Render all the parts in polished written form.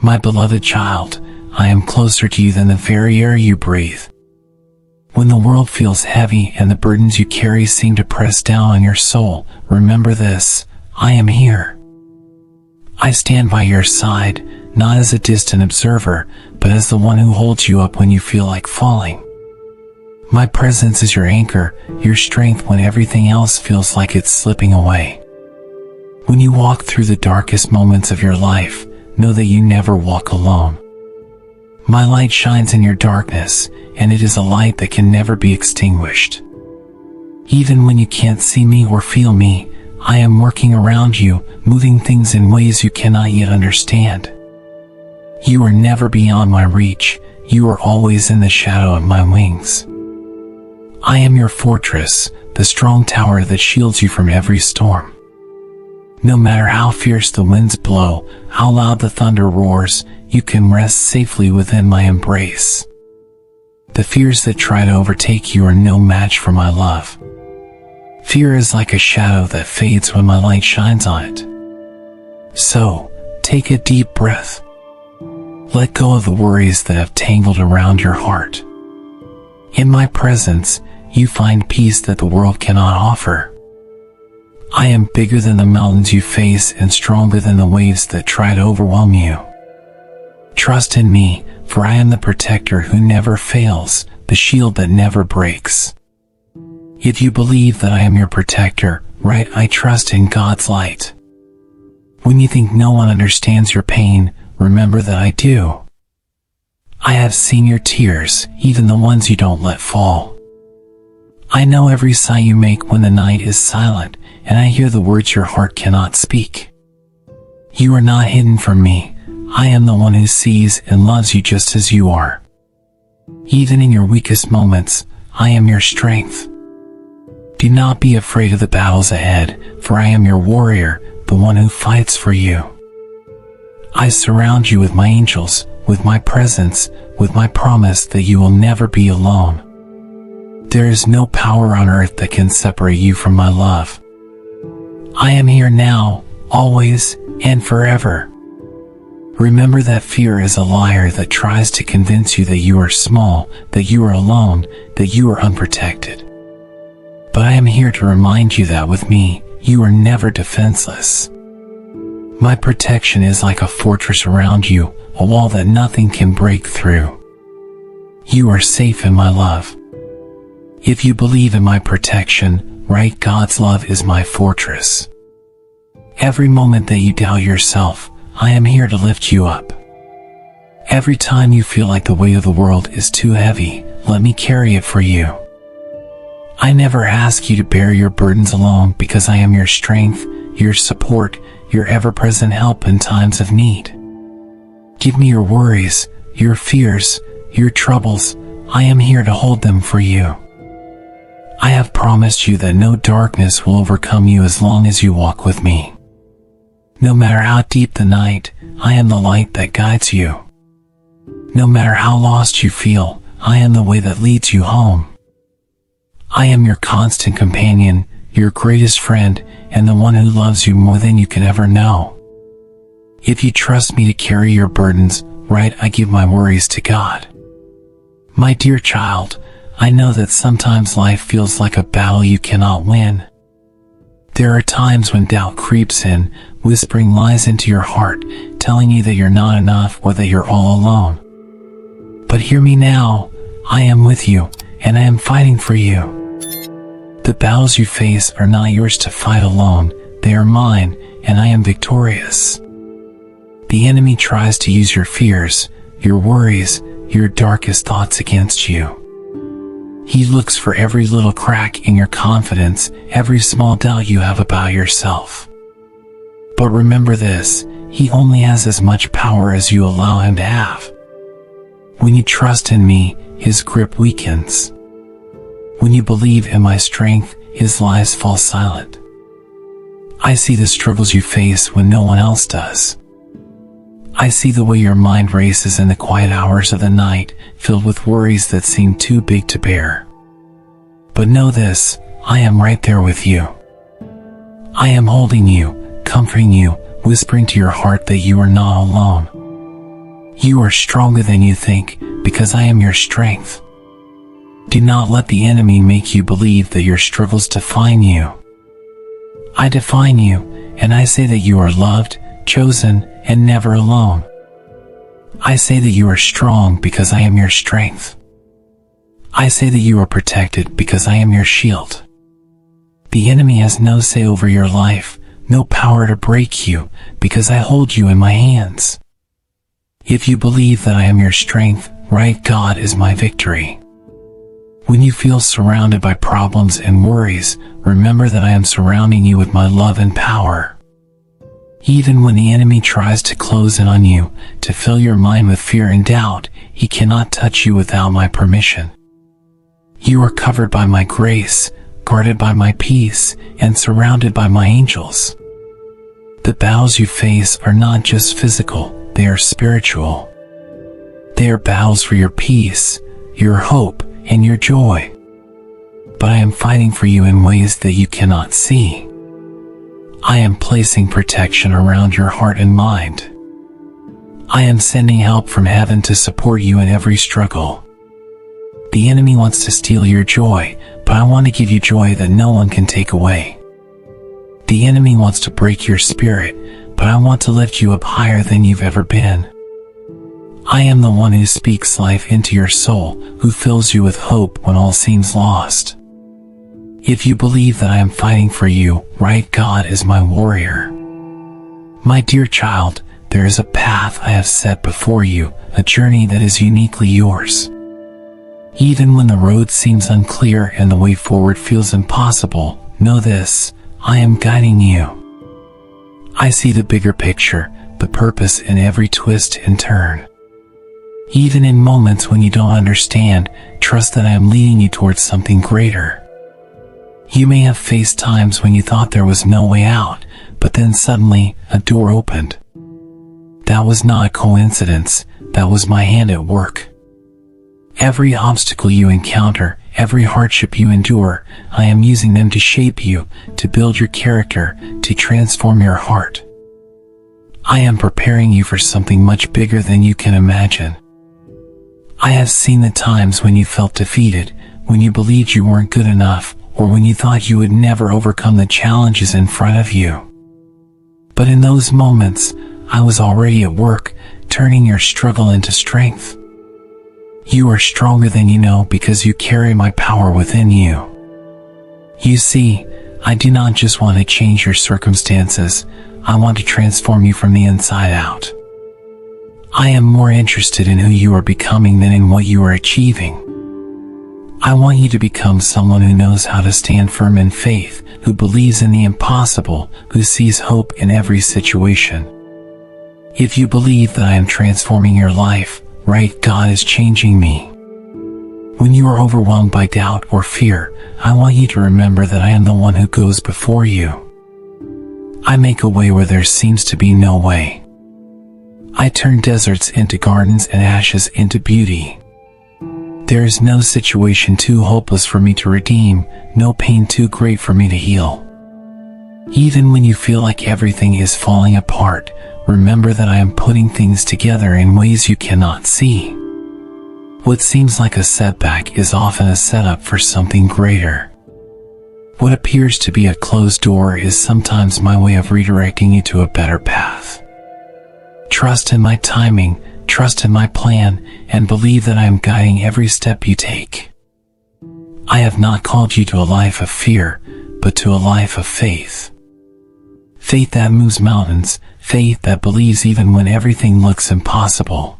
My beloved child, I am closer to you than the very air you breathe. When the world feels heavy and the burdens you carry seem to press down on your soul, remember this: I am here. I stand by your side, not as a distant observer, but as the one who holds you up when you feel like falling. My presence is your anchor, your strength when everything else feels like it's slipping away. When you walk through the darkest moments of your life, know that you never walk alone. My light shines in your darkness, and it is a light that can never be extinguished. Even when you can't see me or feel me, I am working around you, moving things in ways you cannot yet understand. You are never beyond my reach, you are always in the shadow of my wings. I am your fortress, the strong tower that shields you from every storm. No matter how fierce the winds blow, how loud the thunder roars, you can rest safely within my embrace. The fears that try to overtake you are no match for my love. Fear is like a shadow that fades when my light shines on it. So, take a deep breath. Let go of the worries that have tangled around your heart. In my presence, you find peace that the world cannot offer. I am bigger than the mountains you face and stronger than the waves that try to overwhelm you. Trust in me, for I am the protector who never fails, the shield that never breaks. If you believe that I am your protector, right, I trust in God's light. When you think no one understands your pain, remember that I do. I have seen your tears, even the ones you don't let fall. I know every sigh you make when the night is silent, and I hear the words your heart cannot speak. You are not hidden from me. I am the one who sees and loves you just as you are. Even in your weakest moments, I am your strength. Do not be afraid of the battles ahead, for I am your warrior, the one who fights for you. I surround you with my angels, with my presence, with my promise that you will never be alone. There is no power on earth that can separate you from my love. I am here now, always, and forever. Remember that fear is a liar that tries to convince you that you are small, that you are alone, that you are unprotected. But I am here to remind you that with me, you are never defenseless. My protection is like a fortress around you, a wall that nothing can break through. You are safe in my love. If you believe in my protection, right, God's love is my fortress. Every moment that you doubt yourself, I am here to lift you up. Every time you feel like the weight of the world is too heavy, let me carry it for you. I never ask you to bear your burdens alone because I am your strength, your support, your ever-present help in times of need. Give me your worries, your fears, your troubles. I am here to hold them for you. I have promised you that no darkness will overcome you as long as you walk with me. No matter how deep the night, I am the light that guides you. No matter how lost you feel, I am the way that leads you home. I am your constant companion, your greatest friend, and the one who loves you more than you can ever know. If you trust me to carry your burdens, right, I give my worries to God. My dear child, I know that sometimes life feels like a battle you cannot win. There are times when doubt creeps in, whispering lies into your heart, telling you that you're not enough or that you're all alone. But hear me now, I am with you, and I am fighting for you. The battles you face are not yours to fight alone, they are mine, and I am victorious. The enemy tries to use your fears, your worries, your darkest thoughts against you. He looks for every little crack in your confidence, every small doubt you have about yourself. But remember this, he only has as much power as you allow him to have. When you trust in me, his grip weakens. When you believe in my strength, his lies fall silent. I see the struggles you face when no one else does. I see the way your mind races in the quiet hours of the night, filled with worries that seem too big to bear. But know this, I am right there with you. I am holding you, comforting you, whispering to your heart that you are not alone. You are stronger than you think, because I am your strength. Do not let the enemy make you believe that your struggles define you. I define you, and I say that you are loved, chosen, and never alone. I say that you are strong because I am your strength. I say that you are protected because I am your shield. The enemy has no say over your life, no power to break you, because I hold you in my hands. If you believe that I am your strength, right, God is my victory. When you feel surrounded by problems and worries, remember that I am surrounding you with my love and power. Even when the enemy tries to close in on you, to fill your mind with fear and doubt, he cannot touch you without my permission. You are covered by my grace, guarded by my peace, and surrounded by my angels. The battles you face are not just physical, they are spiritual. They are battles for your peace, your hope, and your joy. But I am fighting for you in ways that you cannot see. I am placing protection around your heart and mind. I am sending help from heaven to support you in every struggle. The enemy wants to steal your joy, but I want to give you joy that no one can take away. The enemy wants to break your spirit, but I want to lift you up higher than you've ever been. I am the one who speaks life into your soul, who fills you with hope when all seems lost. If you believe that I am fighting for you, right, God is my warrior. My dear child, there is a path I have set before you, a journey that is uniquely yours. Even when the road seems unclear and the way forward feels impossible, know this, I am guiding you. I see the bigger picture, the purpose in every twist and turn. Even in moments when you don't understand, trust that I am leading you towards something greater. You may have faced times when you thought there was no way out, but then suddenly, a door opened. That was not a coincidence, that was my hand at work. Every obstacle you encounter, every hardship you endure, I am using them to shape you, to build your character, to transform your heart. I am preparing you for something much bigger than you can imagine. I have seen the times when you felt defeated, when you believed you weren't good enough, or when you thought you would never overcome the challenges in front of you. But in those moments, I was already at work, turning your struggle into strength. You are stronger than you know because you carry my power within you. You see, I do not just want to change your circumstances, I want to transform you from the inside out. I am more interested in who you are becoming than in what you are achieving. I want you to become someone who knows how to stand firm in faith, who believes in the impossible, who sees hope in every situation. If you believe that I am transforming your life, right, God is changing me. When you are overwhelmed by doubt or fear, I want you to remember that I am the one who goes before you. I make a way where there seems to be no way. I turn deserts into gardens and ashes into beauty. There is no situation too hopeless for me to redeem, no pain too great for me to heal. Even when you feel like everything is falling apart, remember that I am putting things together in ways you cannot see. What seems like a setback is often a setup for something greater. What appears to be a closed door is sometimes my way of redirecting you to a better path. Trust in my timing, trust in my plan, and believe that I am guiding every step you take. I have not called you to a life of fear, but to a life of faith. Faith that moves mountains, faith that believes even when everything looks impossible.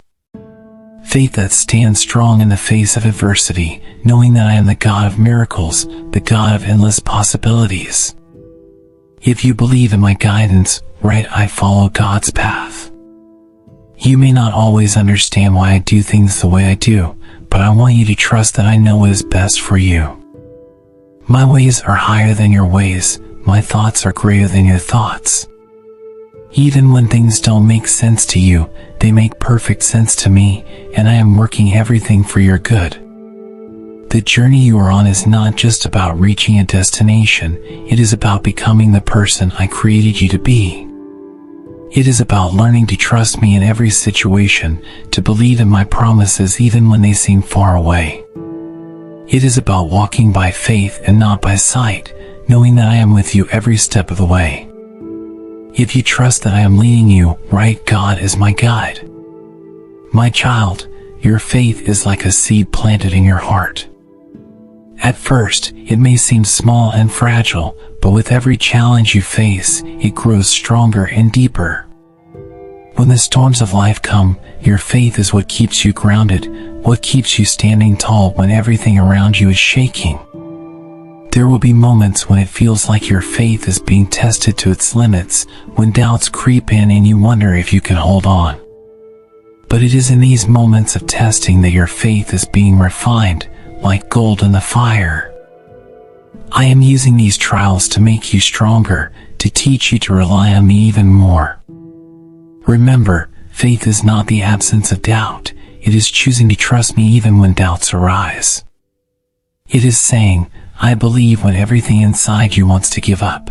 Faith that stands strong in the face of adversity, knowing that I am the God of miracles, the God of endless possibilities. If you believe in my guidance, right, I follow God's path. You may not always understand why I do things the way I do, but I want you to trust that I know what is best for you. My ways are higher than your ways, my thoughts are greater than your thoughts. Even when things don't make sense to you, they make perfect sense to me, and I am working everything for your good. The journey you are on is not just about reaching a destination, it is about becoming the person I created you to be. It is about learning to trust me in every situation, to believe in my promises even when they seem far away. It is about walking by faith and not by sight, knowing that I am with you every step of the way. If you trust that I am leading you right, God is my guide. My child, your faith is like a seed planted in your heart. At first, it may seem small and fragile, but with every challenge you face, it grows stronger and deeper. When the storms of life come, your faith is what keeps you grounded, what keeps you standing tall when everything around you is shaking. There will be moments when it feels like your faith is being tested to its limits, when doubts creep in and you wonder if you can hold on. But it is in these moments of testing that your faith is being refined, like gold in the fire. I am using these trials to make you stronger, to teach you to rely on me even more. Remember, faith is not the absence of doubt. It is choosing to trust me even when doubts arise. It is saying, I believe when everything inside you wants to give up.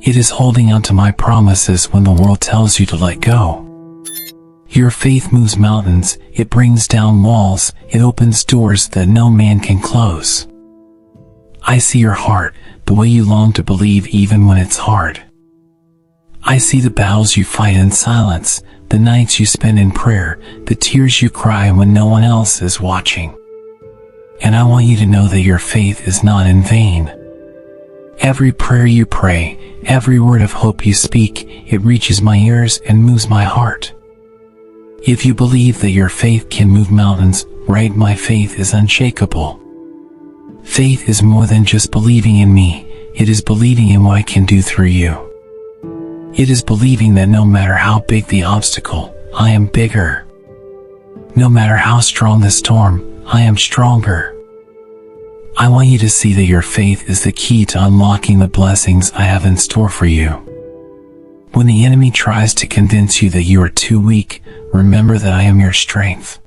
It is holding on to my promises when the world tells you to let go. Your faith moves mountains, it brings down walls, it opens doors that no man can close. I see your heart, the way you long to believe even when it's hard. I see the battles you fight in silence, the nights you spend in prayer, the tears you cry when no one else is watching. And I want you to know that your faith is not in vain. Every prayer you pray, every word of hope you speak, it reaches my ears and moves my heart. If you believe that your faith can move mountains, right, my faith is unshakable. Faith is more than just believing in me, it is believing in what I can do through you. It is believing that no matter how big the obstacle, I am bigger. No matter how strong the storm, I am stronger. I want you to see that your faith is the key to unlocking the blessings I have in store for you. When the enemy tries to convince you that you are too weak, remember that I am your strength.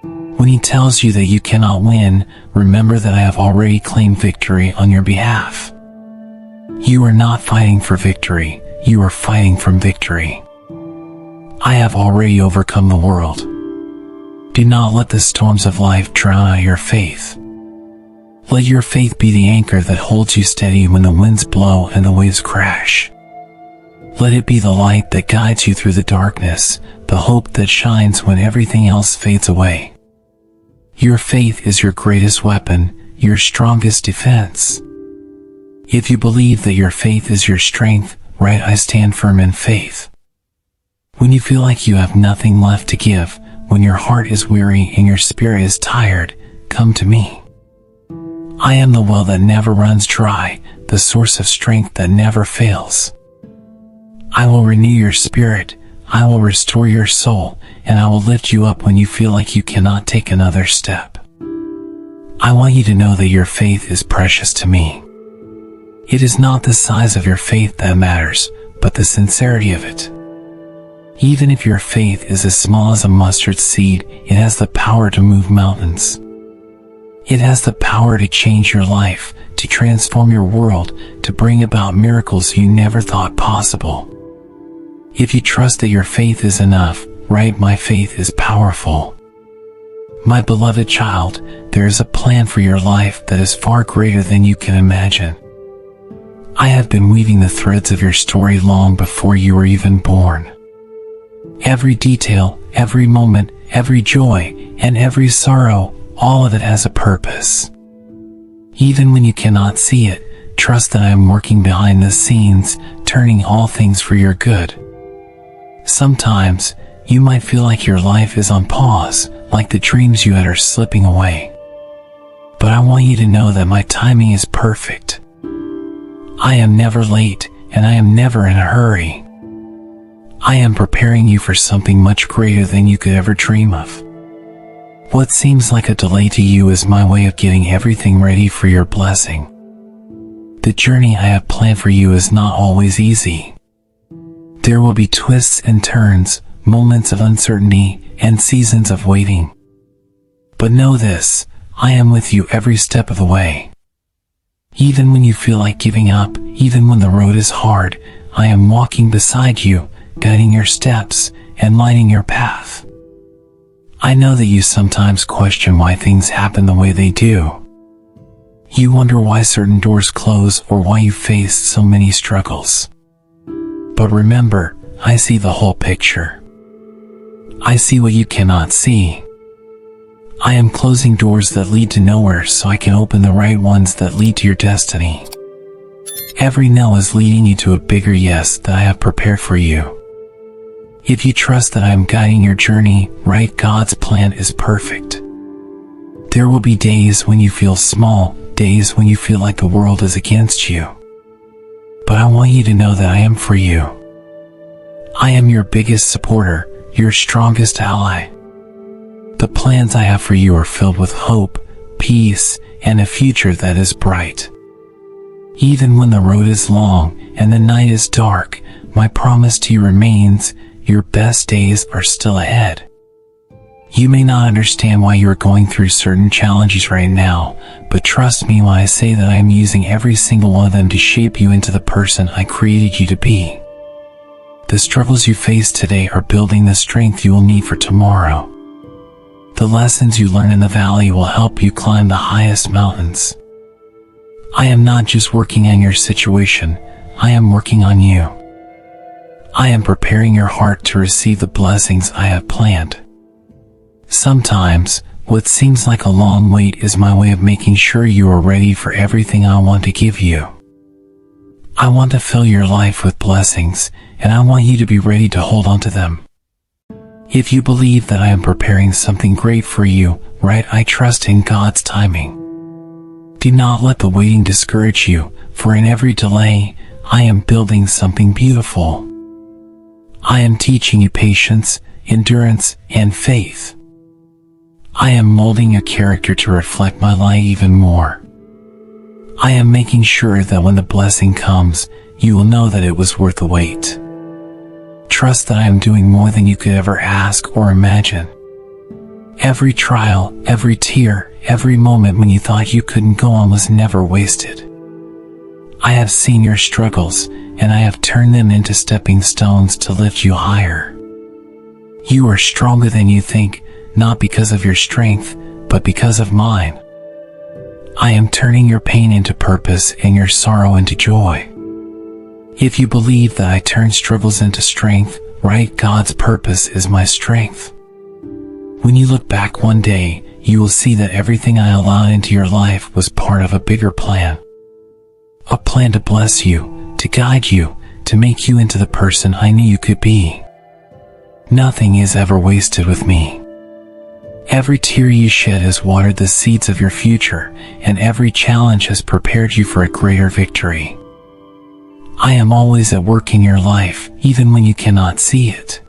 When he tells you that you cannot win, remember that I have already claimed victory on your behalf. You are not fighting for victory, you are fighting from victory. I have already overcome the world. Do not let the storms of life drown out your faith. Let your faith be the anchor that holds you steady when the winds blow and the waves crash. Let it be the light that guides you through the darkness, the hope that shines when everything else fades away. Your faith is your greatest weapon, your strongest defense. If you believe that your faith is your strength, right, I stand firm in faith. When you feel like you have nothing left to give, when your heart is weary and your spirit is tired, come to me. I am the well that never runs dry, the source of strength that never fails. I will renew your spirit, I will restore your soul, and I will lift you up when you feel like you cannot take another step. I want you to know that your faith is precious to me. It is not the size of your faith that matters, but the sincerity of it. Even if your faith is as small as a mustard seed, it has the power to move mountains. It has the power to change your life, to transform your world, to bring about miracles you never thought possible. If you trust that your faith is enough, right, my faith is powerful. My beloved child, there is a plan for your life that is far greater than you can imagine. I have been weaving the threads of your story long before you were even born. Every detail, every moment, every joy, and every sorrow, all of it has a purpose. Even when you cannot see it, trust that I am working behind the scenes, turning all things for your good. Sometimes, you might feel like your life is on pause, like the dreams you had are slipping away. But I want you to know that my timing is perfect. I am never late, and I am never in a hurry. I am preparing you for something much greater than you could ever dream of. What seems like a delay to you is my way of getting everything ready for your blessing. The journey I have planned for you is not always easy. There will be twists and turns, moments of uncertainty, and seasons of waiting. But know this, I am with you every step of the way. Even when you feel like giving up, even when the road is hard, I am walking beside you, guiding your steps and lighting your path. I know that you sometimes question why things happen the way they do. You wonder why certain doors close or why you face so many struggles. But remember, I see the whole picture. I see what you cannot see. I am closing doors that lead to nowhere so I can open the right ones that lead to your destiny. Every no is leading you to a bigger yes that I have prepared for you. If you trust that I am guiding your journey, right, God's plan is perfect. There will be days when you feel small, days when you feel like the world is against you. But I want you to know that I am for you. I am your biggest supporter, your strongest ally. The plans I have for you are filled with hope, peace, and a future that is bright. Even when the road is long and the night is dark, my promise to you remains, your best days are still ahead. You may not understand why you are going through certain challenges right now, but trust me when I say that I am using every single one of them to shape you into the person I created you to be. The struggles you face today are building the strength you will need for tomorrow. The lessons you learn in the valley will help you climb the highest mountains. I am not just working on your situation, I am working on you. I am preparing your heart to receive the blessings I have planned. Sometimes, what seems like a long wait is my way of making sure you are ready for everything I want to give you. I want to fill your life with blessings, and I want you to be ready to hold on to them. If you believe that I am preparing something great for you, right, I trust in God's timing. Do not let the waiting discourage you, for in every delay, I am building something beautiful. I am teaching you patience, endurance, and faith. I am molding your character to reflect my light even more. I am making sure that when the blessing comes, you will know that it was worth the wait. Trust that I am doing more than you could ever ask or imagine. Every trial, every tear, every moment when you thought you couldn't go on was never wasted. I have seen your struggles, and I have turned them into stepping stones to lift you higher. You are stronger than you think, not because of your strength, but because of mine. I am turning your pain into purpose and your sorrow into joy. If you believe that I turn struggles into strength, right, God's purpose is my strength. When you look back one day, you will see that everything I allowed into your life was part of a bigger plan. A plan to bless you, to guide you, to make you into the person I knew you could be. Nothing is ever wasted with me. Every tear you shed has watered the seeds of your future, and every challenge has prepared you for a greater victory. I am always at work in your life, even when you cannot see it.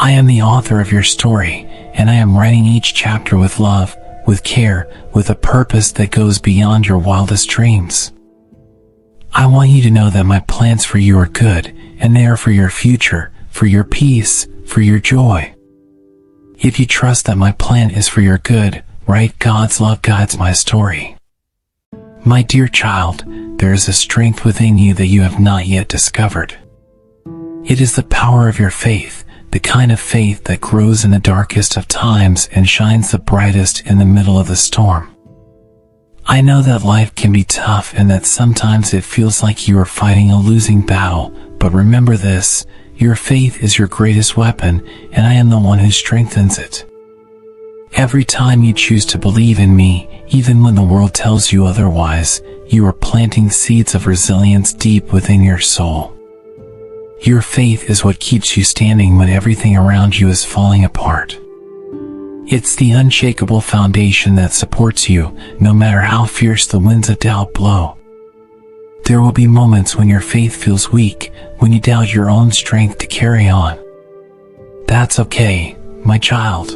I am the author of your story, and I am writing each chapter with love, with care, with a purpose that goes beyond your wildest dreams. I want you to know that my plans for you are good, and they are for your future, for your peace, for your joy. If you trust that my plan is for your good, right, God's love guides my story. My dear child, there is a strength within you that you have not yet discovered. It is the power of your faith, the kind of faith that grows in the darkest of times and shines the brightest in the middle of the storm. I know that life can be tough and that sometimes it feels like you are fighting a losing battle, but remember this, your faith is your greatest weapon, and I am the one who strengthens it. Every time you choose to believe in me, even when the world tells you otherwise, you are planting seeds of resilience deep within your soul. Your faith is what keeps you standing when everything around you is falling apart. It's the unshakable foundation that supports you, no matter how fierce the winds of doubt blow. There will be moments when your faith feels weak, when you doubt your own strength to carry on. That's okay, my child.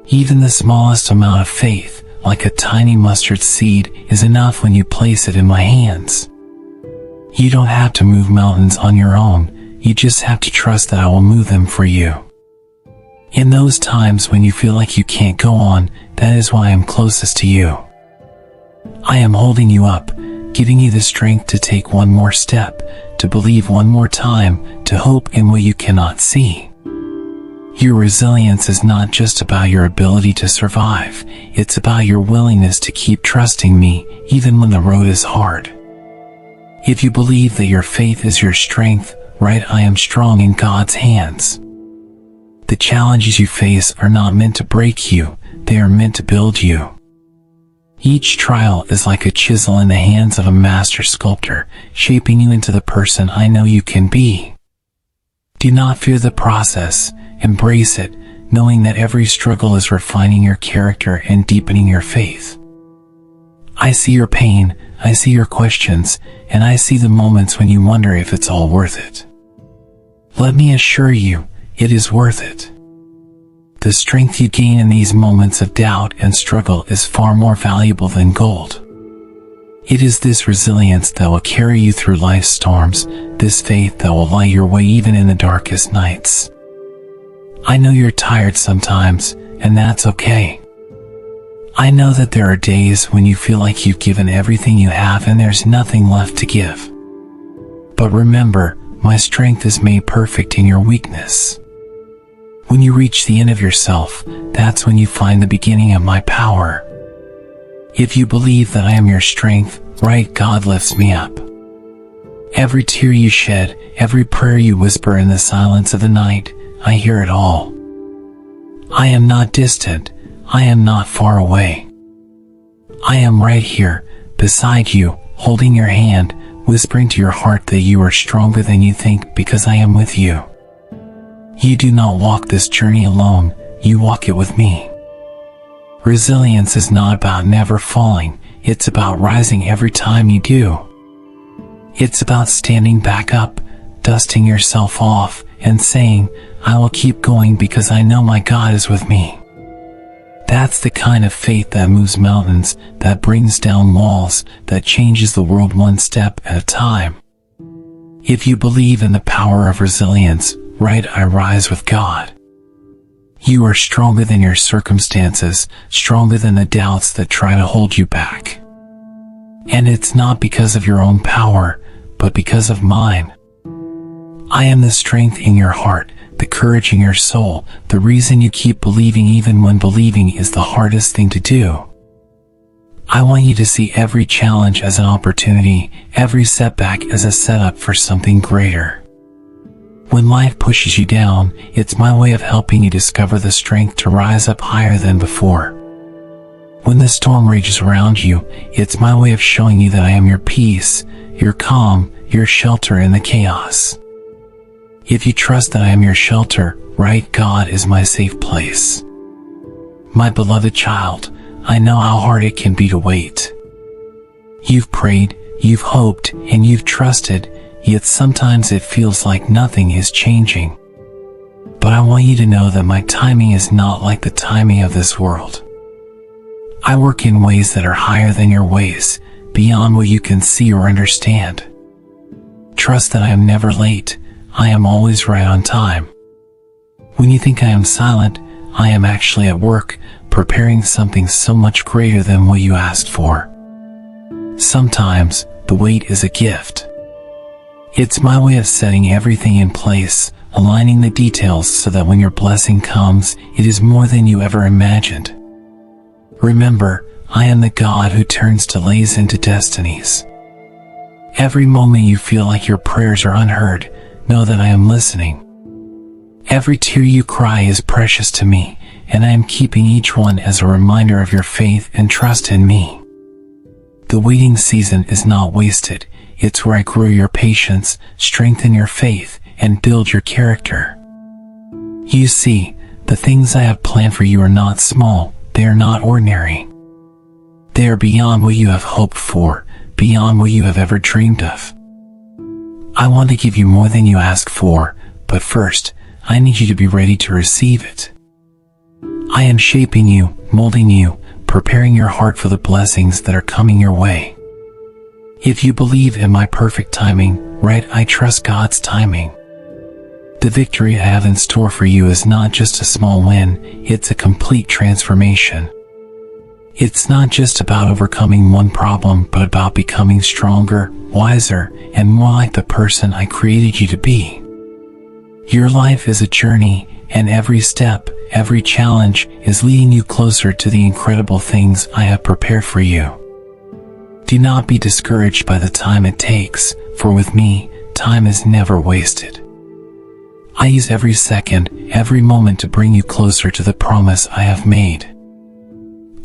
Even the smallest amount of faith, like a tiny mustard seed, is enough when you place it in my hands. You don't have to move mountains on your own, you just have to trust that I will move them for you. In those times when you feel like you can't go on, that is why I am closest to you. I am holding you up, giving you the strength to take one more step, to believe one more time, to hope in what you cannot see. Your resilience is not just about your ability to survive, it's about your willingness to keep trusting me, even when the road is hard. If you believe that your faith is your strength, right, I am strong in God's hands. The challenges you face are not meant to break you, they are meant to build you. Each trial is like a chisel in the hands of a master sculptor, shaping you into the person I know you can be. Do not fear the process, embrace it, knowing that every struggle is refining your character and deepening your faith. I see your pain, I see your questions, and I see the moments when you wonder if it's all worth it. Let me assure you, it is worth it. The strength you gain in these moments of doubt and struggle is far more valuable than gold. It is this resilience that will carry you through life's storms, this faith that will light your way even in the darkest nights. I know you're tired sometimes, and that's okay. I know that there are days when you feel like you've given everything you have and there's nothing left to give. But remember, my strength is made perfect in your weakness. When you reach the end of yourself, that's when you find the beginning of my power. If you believe that I am your strength, right, God lifts me up. Every tear you shed, every prayer you whisper in the silence of the night, I hear it all. I am not distant, I am not far away. I am right here, beside you, holding your hand, whispering to your heart that you are stronger than you think because I am with you. You do not walk this journey alone, you walk it with me. Resilience is not about never falling, it's about rising every time you do. It's about standing back up, dusting yourself off, and saying, I will keep going because I know my God is with me. That's the kind of faith that moves mountains, that brings down walls, that changes the world one step at a time. If you believe in the power of resilience, right, I rise with God. You are stronger than your circumstances, stronger than the doubts that try to hold you back. And it's not because of your own power, but because of mine. I am the strength in your heart, the courage in your soul, the reason you keep believing even when believing is the hardest thing to do. I want you to see every challenge as an opportunity, every setback as a setup for something greater. When life pushes you down, it's my way of helping you discover the strength to rise up higher than before. When the storm rages around you, it's my way of showing you that I am your peace, your calm, your shelter in the chaos. If you trust that I am your shelter, right, God is my safe place. My beloved child, I know how hard it can be to wait. You've prayed, you've hoped, and you've trusted, yet sometimes it feels like nothing is changing. But I want you to know that my timing is not like the timing of this world. I work in ways that are higher than your ways, beyond what you can see or understand. Trust that I am never late, I am always right on time. When you think I am silent, I am actually at work, preparing something so much greater than what you asked for. Sometimes, the wait is a gift. It's my way of setting everything in place, aligning the details so that when your blessing comes, it is more than you ever imagined. Remember, I am the God who turns delays into destinies. Every moment you feel like your prayers are unheard, know that I am listening. Every tear you cry is precious to me, and I am keeping each one as a reminder of your faith and trust in me. The waiting season is not wasted. It's where I grow your patience, strengthen your faith, and build your character. You see, the things I have planned for you are not small, they are not ordinary. They are beyond what you have hoped for, beyond what you have ever dreamed of. I want to give you more than you ask for, but first, I need you to be ready to receive it. I am shaping you, molding you, preparing your heart for the blessings that are coming your way. If you believe in my perfect timing, right, I trust God's timing. The victory I have in store for you is not just a small win, it's a complete transformation. It's not just about overcoming one problem, but about becoming stronger, wiser, and more like the person I created you to be. Your life is a journey, and every step, every challenge is leading you closer to the incredible things I have prepared for you. Do not be discouraged by the time it takes, for with me, time is never wasted. I use every second, every moment to bring you closer to the promise I have made.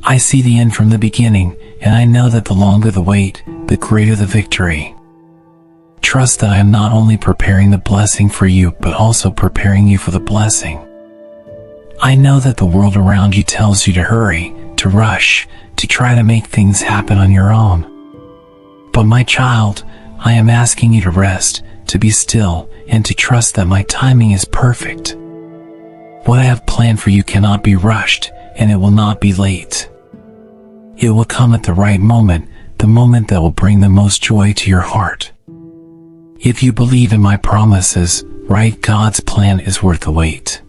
I see the end from the beginning, and I know that the longer the wait, the greater the victory. Trust that I am not only preparing the blessing for you, but also preparing you for the blessing. I know that the world around you tells you to hurry, to rush, to try to make things happen on your own. But my child, I am asking you to rest, to be still, and to trust that my timing is perfect. What I have planned for you cannot be rushed, and it will not be late. It will come at the right moment, the moment that will bring the most joy to your heart. If you believe in my promises, right, God's plan is worth the wait.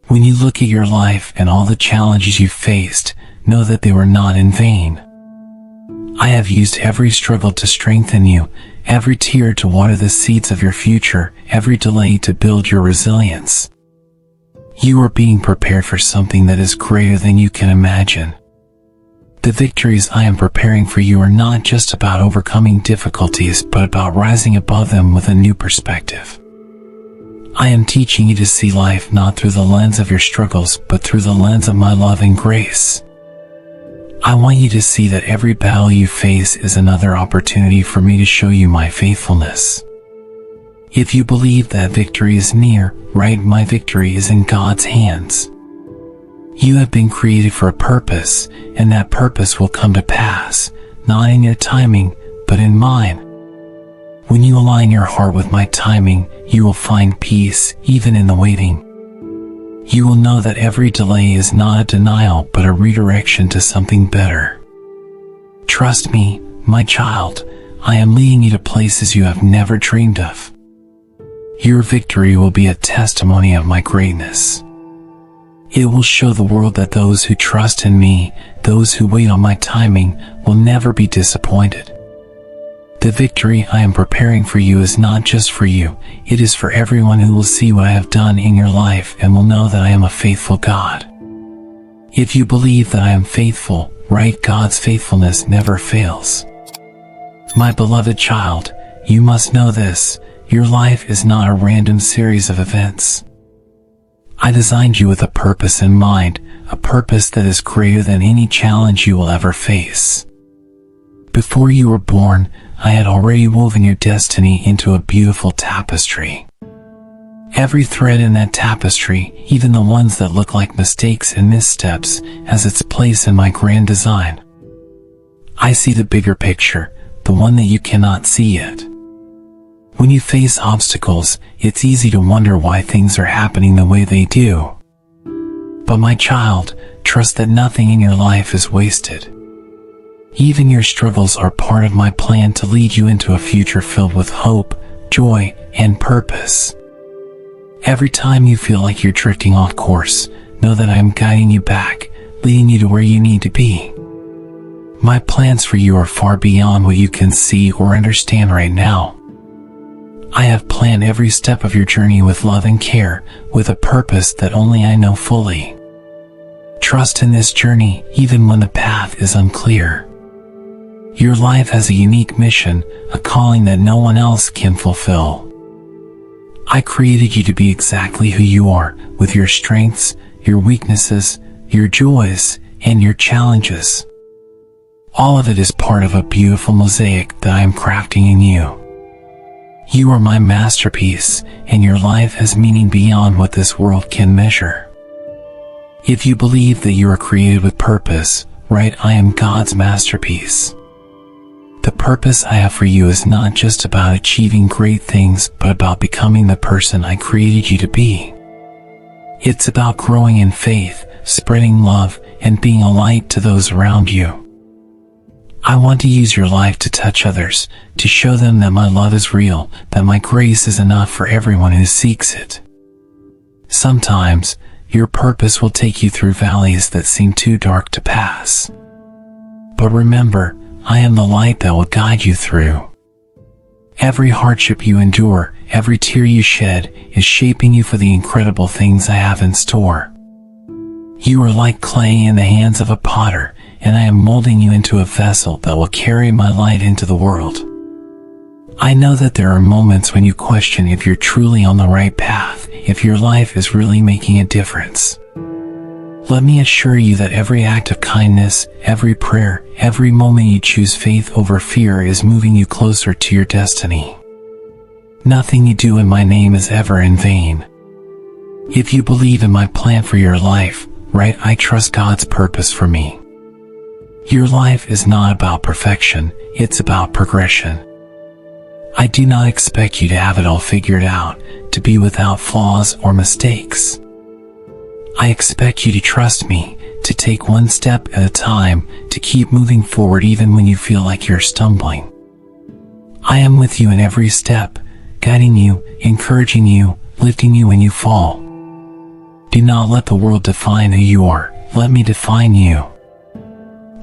When you look at your life and all the challenges you've faced, know that they were not in vain. I have used every struggle to strengthen you, every tear to water the seeds of your future, every delay to build your resilience. You are being prepared for something that is greater than you can imagine. The victories I am preparing for you are not just about overcoming difficulties, but about rising above them with a new perspective. I am teaching you to see life not through the lens of your struggles, but through the lens of my love and grace. I want you to see that every battle you face is another opportunity for me to show you my faithfulness. If you believe that victory is near, right, my victory is in God's hands. You have been created for a purpose, and that purpose will come to pass, not in your timing, but in mine. When you align your heart with my timing, you will find peace, even in the waiting. You will know that every delay is not a denial, but a redirection to something better. Trust me, my child, I am leading you to places you have never dreamed of. Your victory will be a testimony of my greatness. It will show the world that those who trust in me, those who wait on my timing, will never be disappointed. The victory I am preparing for you is not just for you, it is for everyone who will see what I have done in your life and will know that I am a faithful God. If you believe that I am faithful, right, God's faithfulness never fails. My beloved child, you must know this, your life is not a random series of events. I designed you with a purpose in mind, a purpose that is greater than any challenge you will ever face. Before you were born, I had already woven your destiny into a beautiful tapestry. Every thread in that tapestry, even the ones that look like mistakes and missteps, has its place in my grand design. I see the bigger picture, the one that you cannot see yet. When you face obstacles, it's easy to wonder why things are happening the way they do. But my child, trust that nothing in your life is wasted. Even your struggles are part of my plan to lead you into a future filled with hope, joy, and purpose. Every time you feel like you're drifting off course, know that I am guiding you back, leading you to where you need to be. My plans for you are far beyond what you can see or understand right now. I have planned every step of your journey with love and care, with a purpose that only I know fully. Trust in this journey, even when the path is unclear. Your life has a unique mission, a calling that no one else can fulfill. I created you to be exactly who you are, with your strengths, your weaknesses, your joys, and your challenges. All of it is part of a beautiful mosaic that I am crafting in you. You are my masterpiece, and your life has meaning beyond what this world can measure. If you believe that you are created with purpose, right, I am God's masterpiece. The purpose I have for you is not just about achieving great things, but about becoming the person I created you to be. It's about growing in faith, spreading love, and being a light to those around you. I want to use your life to touch others, to show them that my love is real, that my grace is enough for everyone who seeks it. Sometimes, Your purpose will take you through valleys that seem too dark to pass. But remember, I am the light that will guide you through. Every hardship you endure, every tear you shed, is shaping you for the incredible things I have in store. You are like clay in the hands of a potter, and I am molding you into a vessel that will carry my light into the world. I know that there are moments when you question if you're truly on the right path, if your life is really making a difference. Let me assure you that every act of kindness, every prayer, every moment you choose faith over fear is moving you closer to your destiny. Nothing you do in my name is ever in vain. If you believe in my plan for your life, right, I trust God's purpose for me. Your life is not about perfection, it's about progression. I do not expect you to have it all figured out, to be without flaws or mistakes. I expect you to trust me, to take one step at a time, to keep moving forward even when you feel like you're stumbling. I am with you in every step, guiding you, encouraging you, lifting you when you fall. Do not let the world define who you are, let me define you.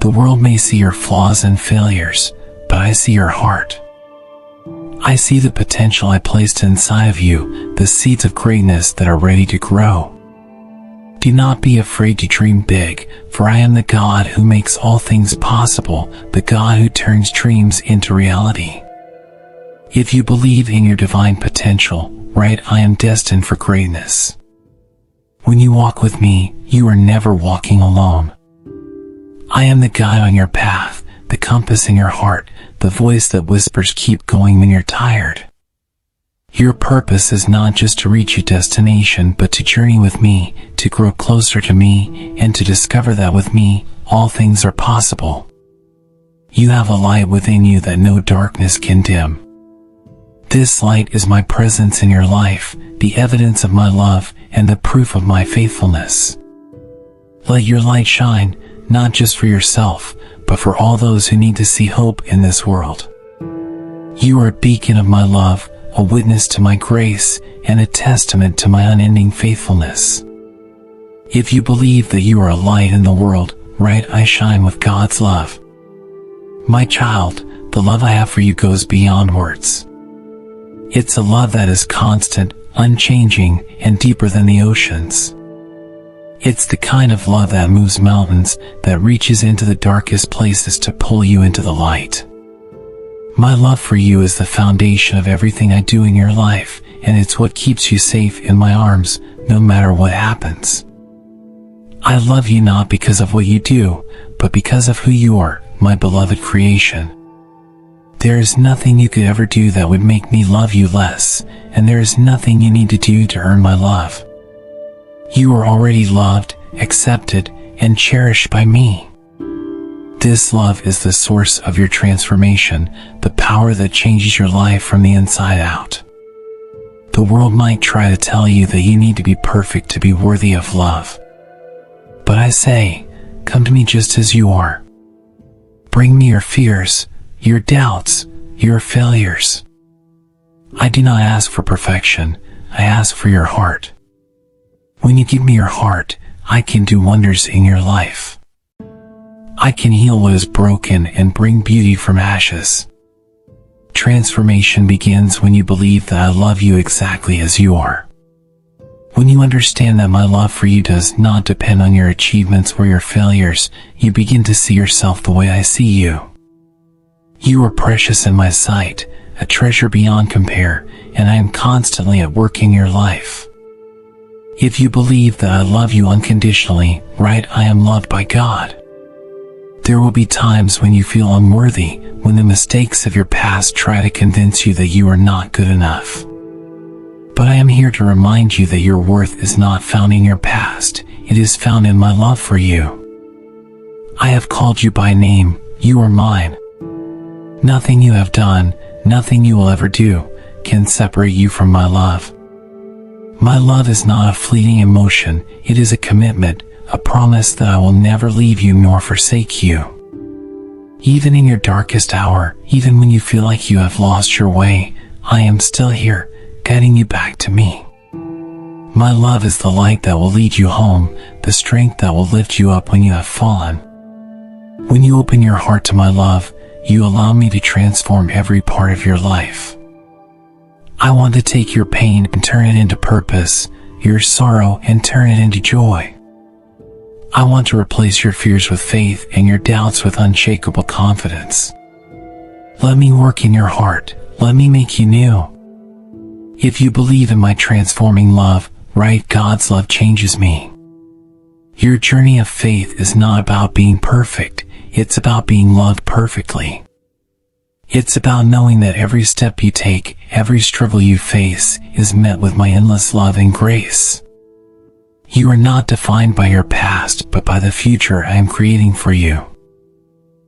The world may see your flaws and failures, but I see your heart. I see the potential I placed inside of you, the seeds of greatness that are ready to grow. Do not be afraid to dream big, for I am the God who makes all things possible, the God who turns dreams into reality. If you believe in your divine potential, right, I am destined for greatness. When you walk with me, you are never walking alone. I am the guide on your path, the compass in your heart, the voice that whispers keep going when you're tired. Your purpose is not just to reach your destination, but to journey with me, to grow closer to me, and to discover that with me, all things are possible. You have a light within you that no darkness can dim. This light is my presence in your life, the evidence of my love, and the proof of my faithfulness. Let your light shine, not just for yourself, but for all those who need to see hope in this world. You are a beacon of my love, a witness to my grace, and a testament to my unending faithfulness. If you believe that you are a light in the world, right, I shine with God's love. My child, the love I have for you goes beyond words. It's a love that is constant, unchanging, and deeper than the oceans. It's the kind of love that moves mountains, that reaches into the darkest places to pull you into the light. My love for you is the foundation of everything I do in your life, and it's what keeps you safe in my arms, no matter what happens. I love you not because of what you do, but because of who you are, my beloved creation. There is nothing you could ever do that would make me love you less, and there is nothing you need to do to earn my love. You are already loved, accepted, and cherished by me. This love is the source of your transformation, the power that changes your life from the inside out. The world might try to tell you that you need to be perfect to be worthy of love. But I say, come to me just as you are. Bring me your fears, your doubts, your failures. I do not ask for perfection, I ask for your heart. When you give me your heart, I can do wonders in your life. I can heal what is broken and bring beauty from ashes. Transformation begins when you believe that I love you exactly as you are. When you understand that my love for you does not depend on your achievements or your failures, you begin to see yourself the way I see you. You are precious in my sight, a treasure beyond compare, and I am constantly at work in your life. If you believe that I love you unconditionally, right, I am loved by God. There will be times when you feel unworthy, when the mistakes of your past try to convince you that you are not good enough. But I am here to remind you that your worth is not found in your past, it is found in my love for you. I have called you by name, you are mine. Nothing you have done, nothing you will ever do, can separate you from my love. My love is not a fleeting emotion, it is a commitment, a promise that I will never leave you nor forsake you. Even in your darkest hour, even when you feel like you have lost your way, I am still here, guiding you back to me. My love is the light that will lead you home, the strength that will lift you up when you have fallen. When you open your heart to my love, you allow me to transform every part of your life. I want to take your pain and turn it into purpose, your sorrow and turn it into joy. I want to replace your fears with faith and your doubts with unshakable confidence. Let me work in your heart. Let me make you new. If you believe in my transforming love, right, God's love changes me. Your journey of faith is not about being perfect. It's about being loved perfectly. It's about knowing that every step you take, every struggle you face, is met with my endless love and grace. You are not defined by your past, but by the future I am creating for you.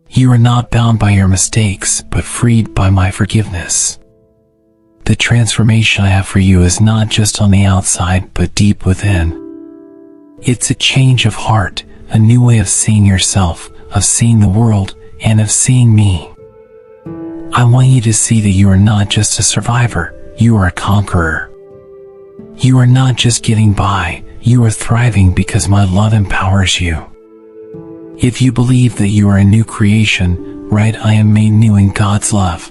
You are not bound by your mistakes, but freed by my forgiveness. The transformation I have for you is not just on the outside, but deep within. It's a change of heart, a new way of seeing yourself, of seeing the world, and of seeing me. I want you to see that you are not just a survivor, you are a conqueror. You are not just getting by, you are thriving because my love empowers you. If you believe that you are a new creation, right, I am made new in God's love.